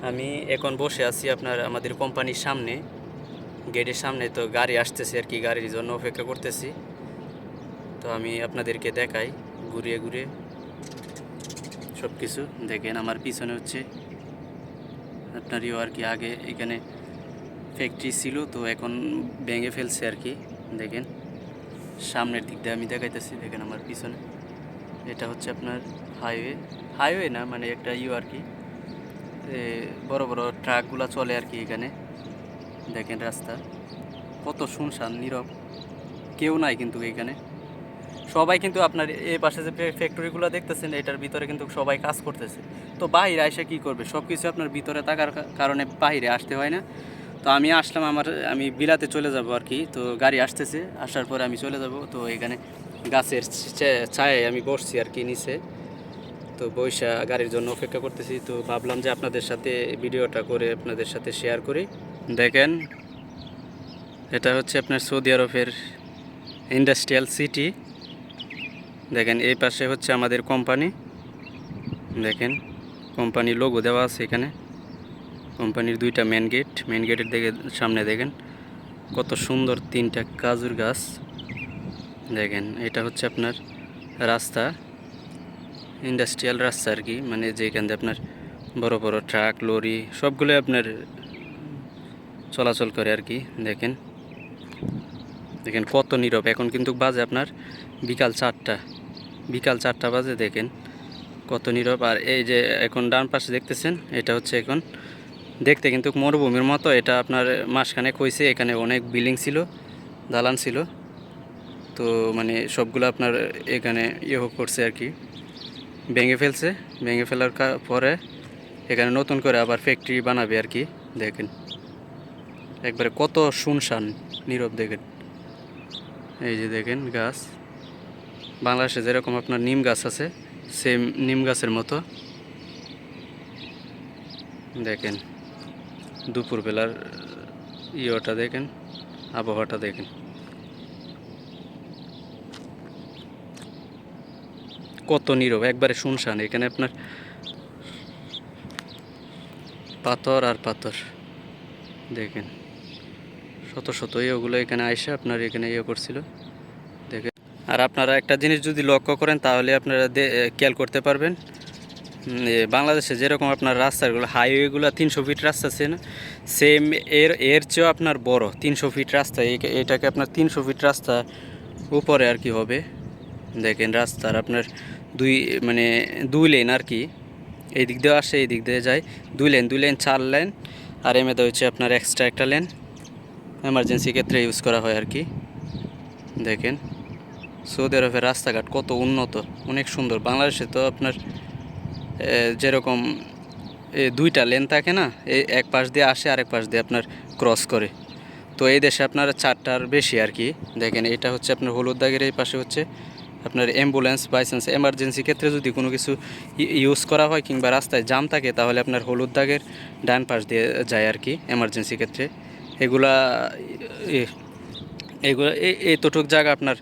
আমি এখন বসে আছি আপনার আমাদের কোম্পানির সামনে, গেটের সামনে। তো গাড়ি আসতেছে আর কি, গাড়ির জন্য অপেক্ষা করতেছি। তো আমি আপনাদেরকে দেখাই ঘুরিয়ে ঘুরিয়ে সব কিছু। দেখেন আমার পিছনে হচ্ছে আপনার আর কি, আগে এখানে ফ্যাক্টরি ছিল, তো এখন ভেঙে ফেলছে আর কি। দেখেন সামনের দিক দিয়ে আমি দেখাইতেছি, দেখেন আমার পিছনে এটা হচ্ছে আপনার হাইওয়ে। হাইওয়ে না, মানে একটা আর কি, বড় বড় ট্রাকগুলো চলে আর কি এখানে। দেখেন রাস্তা কত শুনশান নীরব, কেউ নাই কিন্তু এখানে। সবাই কিন্তু আপনার এই পাশে যে ফ্যাক্টরিগুলো দেখতেছেন, এটার ভিতরে কিন্তু সবাই কাজ করতেছে। তো বাইরে এসে কী করবে, সব কিছু আপনার ভিতরে থাকার কারণে বাইরে আসতে হয় না। তো আমি আসলাম, আমি বিলাতে চলে যাব আর কি। তো গাড়ি আসতেছে, আসার পরে আমি চলে যাব। তো এখানে গাছের ছায়ায় আমি বসছি আর কি নিচে। তো বৈশা গাড়ির জন্য অপেক্ষা করতেছি। তো ভাবলাম যে আপনাদের সাথে ভিডিওটা করে আপনাদের সাথে শেয়ার করি। দেখেন এটা হচ্ছে আপনার সৌদি আরবের ইন্ডাস্ট্রিয়াল সিটি। দেখেন এই পাশে হচ্ছে আমাদের কোম্পানি। দেখেন কোম্পানির লোগো দেওয়া আছে এখানে। কোম্পানির দুইটা মেন গেটের দিকে সামনে দেখেন কত সুন্দর তিনটা কাজুর গাছ। দেখেন এটা হচ্ছে আপনার রাস্তা, ইন্ডাস্ট্রিয়াল রাস্তা আর কি, মানে যেখান দিয়ে আপনার বড় বড় ট্রাক লরি সবগুলো আপনার চলাচল করে আর কি। দেখেন দেখেন কত নীরব। এখন কিন্তু বাজে আপনার বিকাল 4টা বাজে। দেখেন কত নীরব। আর এই যে এখন ডান পাশে দেখতেছেন, এটা হচ্ছে এখন দেখতে কিন্তু মরুভূমির মতো। এটা আপনার মাসখানেক হয়েছে, এখানে অনেক বিল্ডিং ছিল, দালান ছিল। তো মানে সবগুলো আপনার এখানে করছে আর কি, ভেঙে ফেলার পরে এখানে নতুন করে আবার ফ্যাক্টরি বানাবে আর কি। দেখেন একবারে কত শুনশান নীরব। দেখেন এই যে দেখেন গাছ, বাংলাদেশে যেরকম আপনার নিম গাছ আছে, সেম নিম গাছের মতো। দেখেন দুপুরবেলার ইয়েটা দেখেন, আবহাওয়াটা দেখেন কত নীরব, একবারে শুনশান। এখানে আপনার পাথর আর পাথর। দেখেন শত শত ওগুলো এখানে আইসা আপনার এখানে করছিল। দেখেন আর আপনারা একটা জিনিস যদি লক্ষ্য করেন তাহলে আপনারা খেয়াল করতে পারবেন, বাংলাদেশে যেরকম আপনার রাস্তাগুলো হাইওয়েগুলো 300 ফিট রাস্তা আছে না, সেম এর চেয়েও আপনার বড় 300 ফিট রাস্তা। এটাকে আপনার 300 ফিট রাস্তা উপরে আর কি হবে। দেখেন রাস্তার আপনার মানে দুই লেন আর কি, এই দিক দিয়ে আসে এই দিক দিয়ে যায়। দুই লেন 4 লেন। আর এমএতে হচ্ছে আপনার এক্সট্রা একটা লেন এমার্জেন্সি ক্ষেত্রে ইউজ করা হয় আর কি। দেখেন সৌদি আরবের রাস্তাঘাট কত উন্নত, অনেক সুন্দর। বাংলাদেশে তো আপনার যেরকম দুইটা লেন থাকে না, এক পাশ দিয়ে আসে আরেক পাশ দিয়ে আপনার ক্রস করে। তো এই দেশে আপনার 4টার বেশি আর কি। দেখেন এটা হচ্ছে আপনার হলুদ দাগের এই পাশে হচ্ছে আপনার অ্যাম্বুলেন্স, বাইচান্স এমার্জেন্সি ক্ষেত্রে যদি কোনো কিছু ইউজ করা হয় কিংবা রাস্তায় জাম থাকে, তাহলে আপনার হলুদ দাগের ডান পাশ দিয়ে যায় আর কি এমার্জেন্সি ক্ষেত্রে। এগুলা এগুলো এতটুক জায়গা আপনার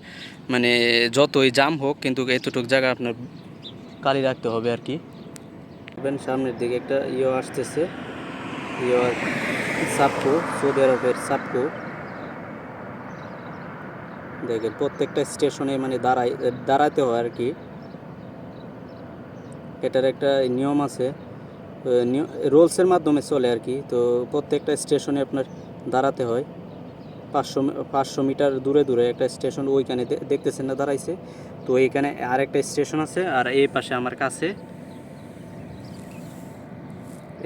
মানে যতই জাম হোক, কিন্তু এতটুক জায়গা আপনার খালি রাখতে হবে আর কি। সামনের দিকে একটা আসতেছে, সাপকো, সৌদি আরবের সাপকো। দেখেন প্রত্যেকটা স্টেশনে মানে দাঁড়াতে হয় আর কি। এটার একটা নিয়ম আছে, রুলসের মাধ্যমে চলে আর কি। তো প্রত্যেকটা স্টেশনে আপনার দাঁড়াতে হয়। 500 মিটার দূরে দূরে একটা স্টেশন, ওইখানে দেখতেছেন না দাঁড়াইছে। তো এইখানে আরেকটা স্টেশন আছে, আর এই পাশে আমার কাছে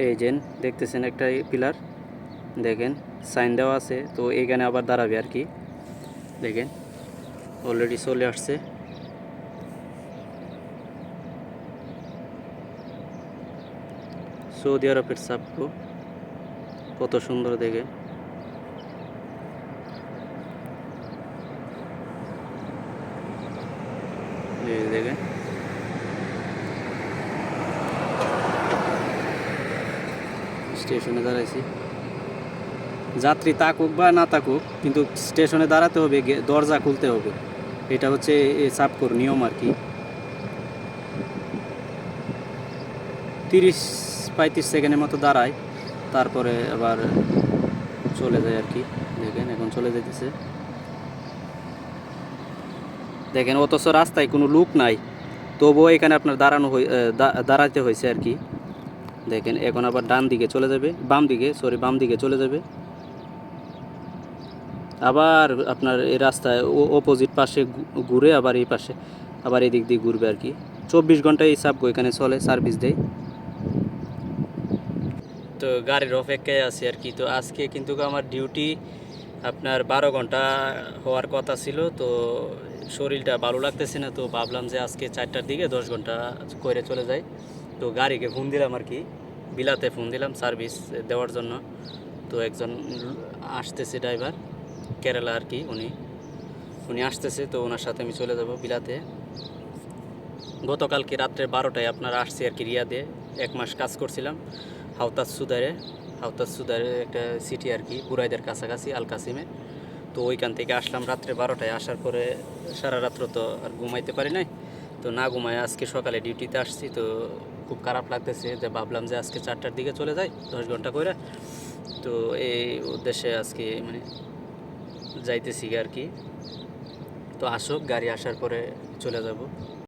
এই যে দেখতেছেন একটা পিলার, দেখেন সাইন দেওয়া আছে। তো এইখানে আবার দাঁড়াবে আর কি। দেখেন অলরেডি চলে আসছে। সৌদি আরবের সাপকো কত সুন্দর দেখে। দেখেন স্টেশনে দাঁড়াইছি, যাত্রী থাকুক বা না থাকুক, কিন্তু স্টেশনে দাঁড়াতে হবে, দরজা খুলতে হবে। এটা হচ্ছে সাপকোর নিয়ম আর কি। 30 35 সেকেন্ডের মতো দাঁড়ায়, তারপরে আবার চলে যায় আর কি। দেখেন এখন চলে যেতেছে, দেখেন অথচ রাস্তায় কোনো লোক নাই, তবুও এখানে আপনার দাঁড়াতে হয়েছে আর কি। দেখেন এখন আবার ডান দিকে চলে যাবে, বাম দিকে চলে যাবে, আবার আপনার এই রাস্তায় অপোজিট পাশে ঘুরে আবার এই পাশে আবার এদিক দিয়ে ঘুরবে আর কি। 24 ঘন্টা এই সাবগো এখানে চলে, সার্ভিস দেয়। তো গাড়ির অপেক্ষায় আছি আর কি। তো আজকে কিন্তু আমার ডিউটি আপনার 12 ঘন্টা হওয়ার কথা ছিল, তো শরীরটা ভালো লাগতেছে না, তো ভাবলাম যে আজকে 4টার দিকে 10 ঘন্টা করে চলে যাই। তো গাড়িকে ফোন দিলাম আর কি, বিলাতে ফোন দিলাম সার্ভিস দেওয়ার জন্য। তো একজন আসতেছে ড্রাইভার, কেরালা আর কি, উনি আসতেছে, তো ওনার সাথে আমি চলে যাব বিলাতে। গতকালকে রাত্রে 12টায় আপনারা আসছি আর কি রিয়াদে। 1 মাস কাজ করছিলাম হাওতাস সুদারে একটা সিটি আর কি, বুরাইদের কাছাকাছি আল কাসিমে। তো ওইখান থেকে আসলাম রাত্রে 12টায়। আসার পরে সারা রাত্র তো আর ঘুমাইতে পারি নাই, তো না ঘুমায় আজকে সকালে ডিউটিতে আসছি। তো খুব খারাপ লাগতেছে, যে ভাবলাম যে আজকে 4টার দিকে চলে যাই 10 ঘন্টা করে। তো এই উদ্দেশ্যে আজকে মানে যাইতেছি আর কি। তো আসুক, গাড়ি আসার পরে চলে যাব।